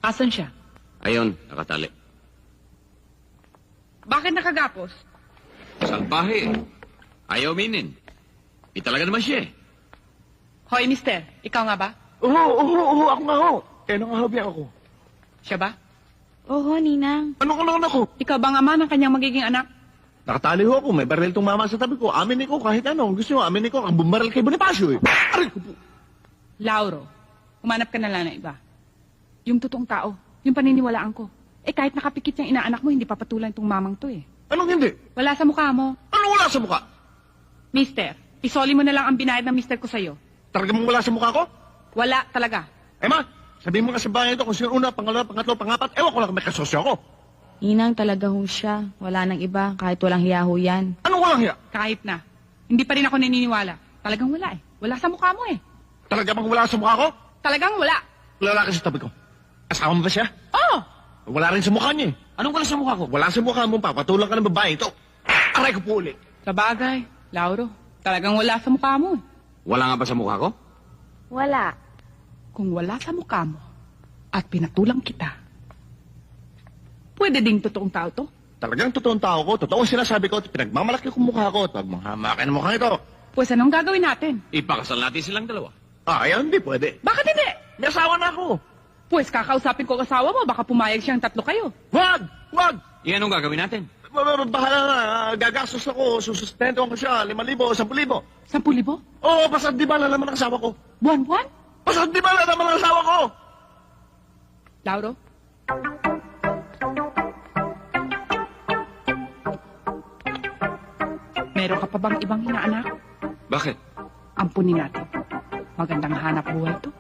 Asan siya? Ayun, nakatali. Bakit nakagapos? Salbahe. Ayaw minin. Talaga naman siya eh. Hoy, mister. Ikaw nga ba? Oo, ako nga ho. Eh, nangahabiyan ako. Siya ba? Oo, Ninang. Ano ako? Ikaw bang ama ng kanyang magiging anak? Nakatali ho ako, may baril tong mama sa tabi ko. Amin ko kahit ano. Gusto nyo, amin ko ang bumaril kay Bonifacio eh. Aray ko po. Lauro, humanap ka na lang ng iba. Yung totoong tao, yung paniniwalaan ko. Eh kahit nakapikit yung inaanak mo, hindi papatulan tong mamang to eh. Anong hindi? Wala sa mukha mo. Anong wala sa mukha? Mister, isoli mo na lang ang binayad ng mister ko sa'yo. Talaga mong wala sa mukha ko? Wala talaga. Eh ma, sabihin mo nga sa bahay ito kung sino una, pangalawa, pangatlo, pangapat. Ewan ko lang kung may kasosyo ako. Ninang talaga ho siya. Wala nang iba, kahit walang hiyaho yan. Anong walang hiya? Kahit na. Hindi pa rin ako naniniwala. Talagang wala eh. Wala sa mukha mo eh. Talaga bang wala sa mukha ko? Talagang wala. Lalaki sa tabi ko. Asawa mo ba siya? Oh! Wala rin sa mukha niya eh. Anong wala sa mukha ko? Wala sa mukha mo, papatulang ka ng babae ito. Aray ko po ulit. Sa bagay, Lauro, talagang wala sa mukha mo eh. Wala nga ba sa mukha ko? Wala. Kung wala sa mukha mo at pinatulang kita, pwede ding totoong tao to. Talagang totoong tao ko, totoong sinasabi ko, pinagmamalaki ko mukha ko, pagmahamakin ang mukha ito. Pues anong gagawin natin? Ipakasal natin silang dalawa. Ayan, hindi pwede. Bakit hindi? May asawa na ako. Pues kakausapin ko ang asawa mo, baka pumayag siyang tatlo kayo. Wag! Wag! Iyan anong gagawin natin? Bahala na, gagastos ako, susustentuhan ko siya, 5,000, 10,000. 10,000? Oo, basta di ba naman ang asawa ko? Buwan-buwan? Basta di ba naman ang asawa ko? Lauro? Meron ka pa bang ibang inaanak? Bakit? Ampunin natin. Magandang hanap buhay to.